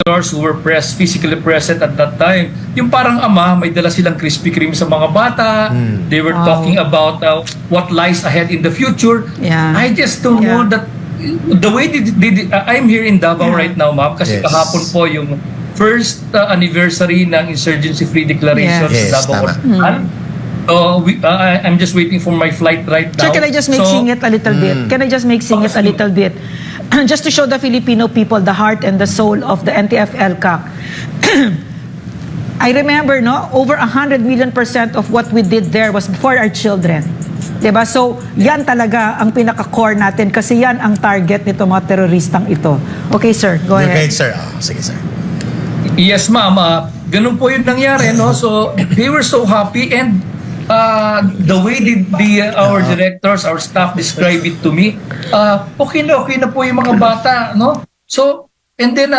directors who were physically present at that time, yung parang ama, may dala silang Krispy Kreme sa mga bata. They were talking about what lies ahead in the future. Yeah. I just don't know that the way I'm here in Davao right now, ma'am, kasi kahapon po yung first anniversary ng Insurgency-Free Declaration sa Davao. I'm just waiting for my flight right now. Sir, can I just make sing it a little bit? Can I just make sing it a little bit? Just to show the Filipino people the heart and the soul of the NTF-ELCAC. I remember, no, over 100 million% of what we did there was for our children. Diba? So, yan talaga ang pinaka-core natin kasi yan ang target nito mga teroristang ito. Okay, sir. Go ahead. Okay, sir. Sige, sir. Yes, ma'am. Ganun po yung nangyari, no? So, they were so happy and the way our directors, our staff describe it to me, okay na po yung mga bata, no? So, and then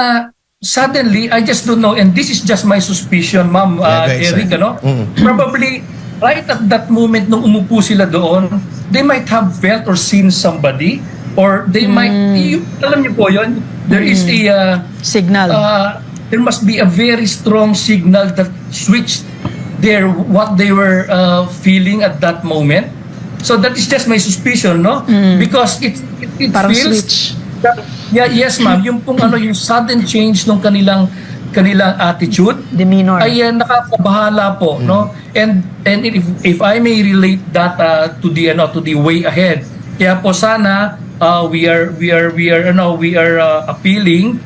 suddenly, I just don't know, and this is just my suspicion, ma'am, Eric, no? Probably, right at that moment nung umupo sila doon, they might have felt or seen somebody, or they might, alam niyo po yun, there is a signal. There must be a very strong signal that switched what they were feeling at that moment. So that is just my suspicion, no? Because it Parang feels switch. that, yes, ma'am, yung pong yung sudden change ng kanilang attitude, Demeanor. ay nakakabahala po, no? And if I may relate that to the way ahead. Kaya po sana we are appealing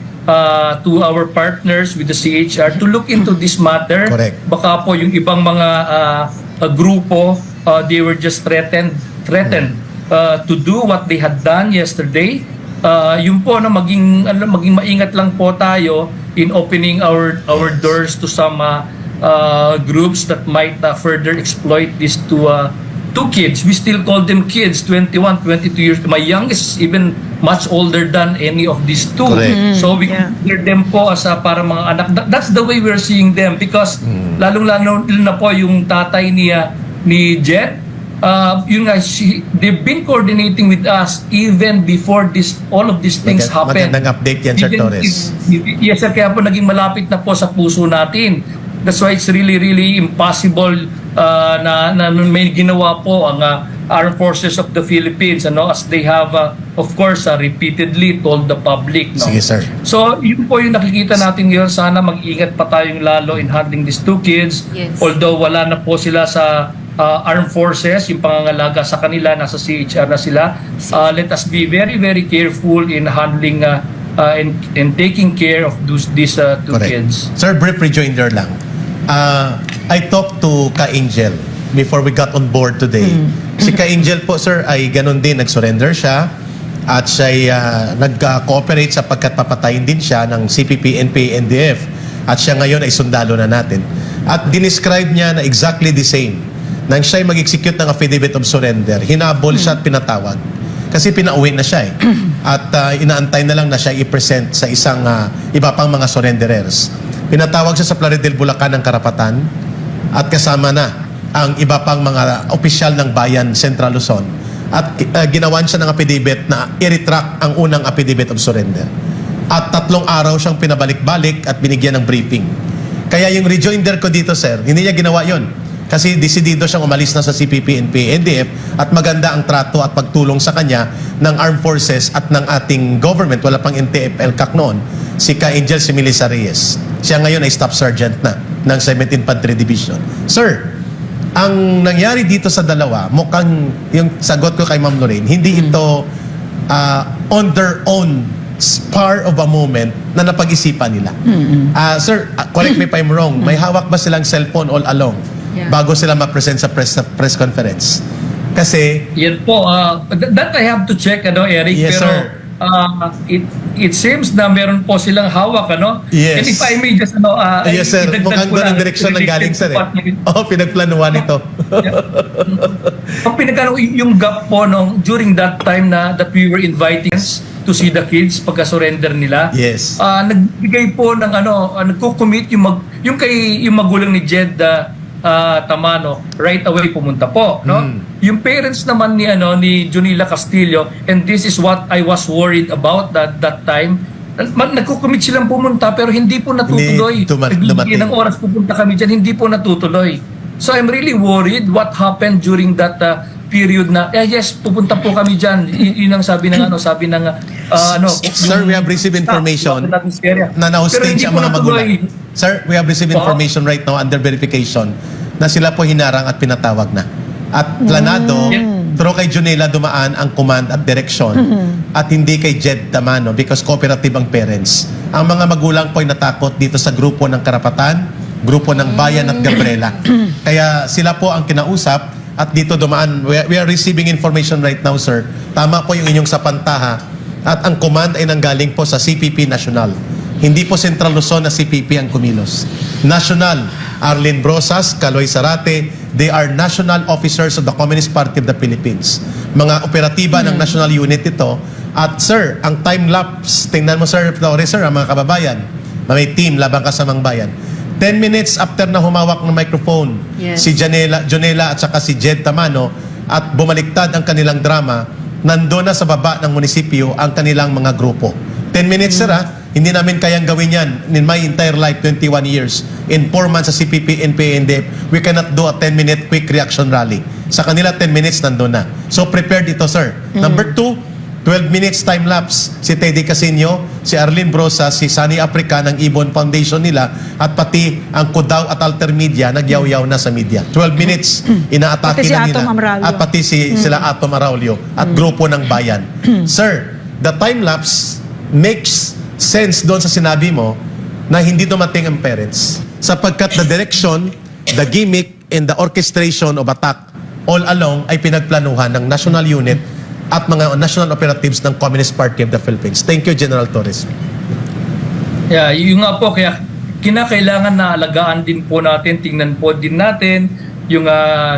to our partners with the CHR to look into this matter. Correct. Baka po yung ibang mga grupo, they were just threatened to do what they had done yesterday. Yun po na maging maingat lang po tayo in opening our doors to some groups that might further exploit this to two kids. We still call them kids, 21, 22 years. My youngest is even much older than any of these two. So we consider them po as para mga anak. That's the way we're seeing them because lalong-lalo na po yung tatay ni Jet. Yun nga, they've been coordinating with us even before all of these things happen. Magandang update yan, Sir Torres. Yes, sir. Kaya po naging malapit na po sa puso natin. That's why it's really, really impossible na may ginawa po ang Armed Forces of the Philippines, as they have, of course, repeatedly told the public. No? Sige, sir. So, yun po yung nakikita natin ngayon. Sana mag-ingat pa tayong lalo in handling these two kids. Yes. Although wala na po sila sa Armed Forces, yung pangangalaga sa kanila, nasa CHR na sila. Let us be very, very careful in handling and taking care of these two kids. Sir, brief rejoinder lang. I talked to Ka-Angel before we got on board today. Si Ka-Angel po, sir, ay ganun din, nag-surrender siya at siya nag-cooperate sapagkat papatayin din siya ng CPP, NPA, NDF at siya ngayon ay sundalo na natin. At dinescribe niya na exactly the same. Nang siya ay mag-execute ng affidavit of surrender, hinabol siya at pinatawag. Kasi pinauwi na siya At inaantay na lang na siya i-present sa isang iba pang mga surrenderers. Pinatawag siya sa Plaridel, Bulacan ng karapatan at kasama na ang iba pang mga opisyal ng bayan Central Luzon at ginawan siya ng affidavit na i-retract ang unang affidavit of surrender. At 3 araw siyang pinabalik-balik at binigyan ng briefing. Kaya yung rejoinder ko dito, sir, hindi niya ginawa yon. Kasi desidido siyang umalis na sa CPP, NPA, NDF at maganda ang trato at pagtulong sa kanya ng Armed Forces at ng ating government. Wala pang NTF-ELCAC noon. Si Ka-Angel Similisa Reyes. Siya ngayon ay Staff Sergeant na ng 7th Infantry Division. Sir, ang nangyari dito sa dalawa, mukhang yung sagot ko kay Ma'am Lorraine, hindi ito on their own spur of a moment na napag-isipan nila. Sir, correct me if I'm wrong, may hawak ba silang cellphone all along? Bago sila ma-present sa press conference. Kasi yan po, that I have to check, Eric. Yes, pero sir. It seems na meron po silang hawak, Yes. And if I may just, yes, sir. idagdag Mukhang ko doon lang, ang direksyon ng galing, sir. Pinagplanuhan ito. Yung gap po during that time that we were inviting to see the kids pagka-surrender nila. Yes. Nagbigay po ng nagko-commit yung magulang ni Jed Tamano, right away pumunta po, Yung parents naman ni Junila Castillo, and this is what I was worried about that time. nagko-commit silang pumunta pero hindi po natutuloy. Hindi Nagbibigay ng oras pupunta kami dyan, hindi po natutuloy. So I'm really worried what happened during that period na, yes, pupunta po kami dyan. Yun ang sabi ng Sir, we have received information na na-hostage ang mga magulang. Sir, we have received information right now under verification na sila po hinarang at pinatawag na. At planado, through kay Junela dumaan ang command at direction at hindi kay Jed Tamano because cooperative ang parents. Ang mga magulang po ay natakot dito sa grupo ng Karapatan, grupo ng Bayan at Gabriela. Kaya sila po ang kinausap at dito dumaan. We are receiving information right now, sir. Tama po yung inyong sapantaha at ang command ay nanggaling po sa CPP National. Hindi po Central Luzon na CPP ang kumilos. National, Arlene Brosas, Caloy Zarate, they are national officers of the Communist Party of the Philippines. Mga operatiba ng national unit ito. At sir, ang time-lapse, tingnan mo sir, sir, ang mga kababayan, may team, Labang Kasamang Bayan. 10 minutes after na humawak ng microphone, si Jonela at saka si Jed Tamano at bumaliktad ang kanilang drama, nandun na sa baba ng munisipyo ang kanilang mga grupo. 10 minutes sir hindi namin kayang gawin yan in my entire life, 21 years. In 4 months sa CPP, NPA, NDF, we cannot do a 10-minute quick reaction rally. Sa kanila, 10 minutes nandun na. So prepared ito, sir. Number 2, 12 minutes time-lapse. Si Teddy Casino, si Arlene Brosas, si Sunny Africa ng Ibon Foundation nila, at pati ang Kudaw at Alter Media, nagyaw-yaw na sa media. 12 minutes, inaatake Pati si na nila. Atom Amraulio. At pati sila Atom Araulio at grupo ng bayan. Sir, the time-lapse makes sense doon sa sinabi mo na hindi dumating ang parents. Sapagkat the direction, the gimmick, and the orchestration of attack all along ay pinagplanuhan ng national unit at mga national operatives ng Communist Party of the Philippines. Thank you, General Torres. Yeah, yung nga po, kaya kinakailangan na alagaan din po natin, tingnan po din natin yung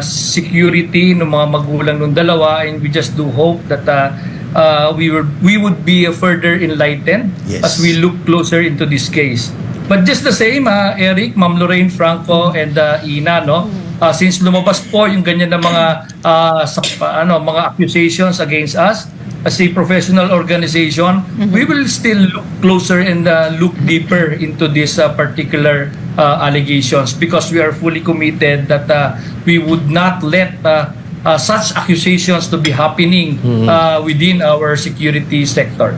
security ng mga magulang ng dalawa, and we just do hope that we would be further enlightened as we look closer into this case. But just the same, Eric, Ma'am Lorraine Franco and Ina, no? Since lumabas po yung ganyan na mga mga accusations against us as a professional organization, we will still look closer and look deeper into this particular allegations because we are fully committed that we would not let such accusations to be happening within our security sector.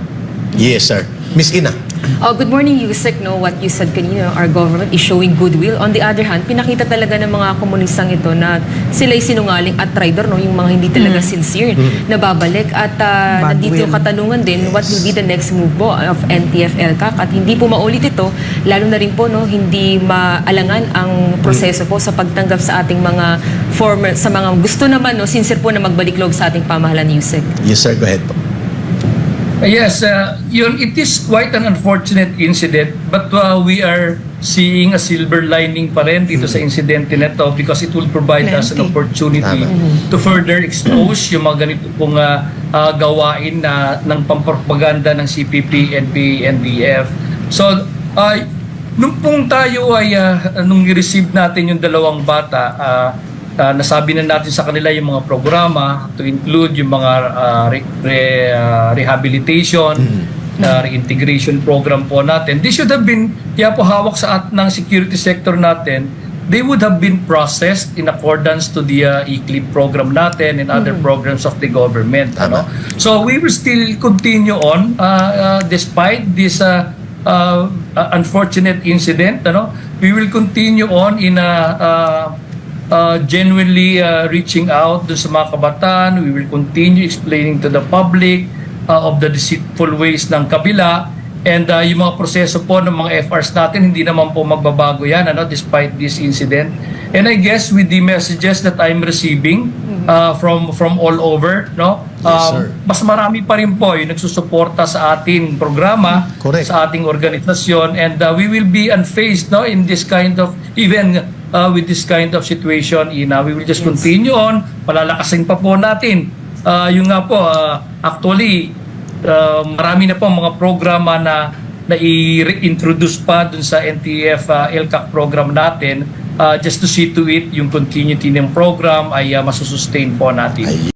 Yes, sir. Miss Ina. Good morning, Yusek. No, what you said kanina, our government is showing goodwill. On the other hand, pinakita talaga ng mga komunistang ito na sila'y sinungaling at traitor, no, yung mga hindi talaga sincere na babalik. At nandito yung katanungan din, what will be the next move po of NTF-ELCAC? At hindi po maulit ito, lalo na rin po, no, hindi maalangan ang proseso po sa pagtanggap sa ating mga former, sa mga gusto naman, no, sincere po na magbalik loob sa ating pamahalaan, Yusek. Yes, sir. Go ahead po. Yes, it is quite an unfortunate incident, but we are seeing a silver lining pa rin dito sa insidente na to because it will provide us an opportunity to further expose yung mga ganito pong gawain ng pampropaganda ng CPP, NPA, NDF. So, nung pong tayo ay nung i-receive natin yung dalawang bata, nasabi na natin sa kanila yung mga programa to include yung mga rehabilitation, reintegration program po natin. This should have been, kaya po hawak sa ng security sector natin, they would have been processed in accordance to the ECLIP program natin and other programs of the government. Ano? So we will still continue on despite this unfortunate incident. Ano? We will continue on in genuinely reaching out to sa mga kabataan. We will continue explaining to the public of the deceitful ways ng kabila, and yung mga proseso po ng mga FRs natin hindi naman po magbabago yan, ano, despite this incident. And I guess with the messages that I'm receiving from all over, no, mas marami pa rin po yung nagsusuporta sa ating programa, sa ating organisasyon, and we will be unfazed, no, in this kind of even with this kind of situation. We will just continue on, palalakasin pa po natin. Yung nga po, actually, marami na po mga programa na i-reintroduce pa dun sa NTF-ELCAC program natin just to see to it yung continuity ng program ay masusustain po natin.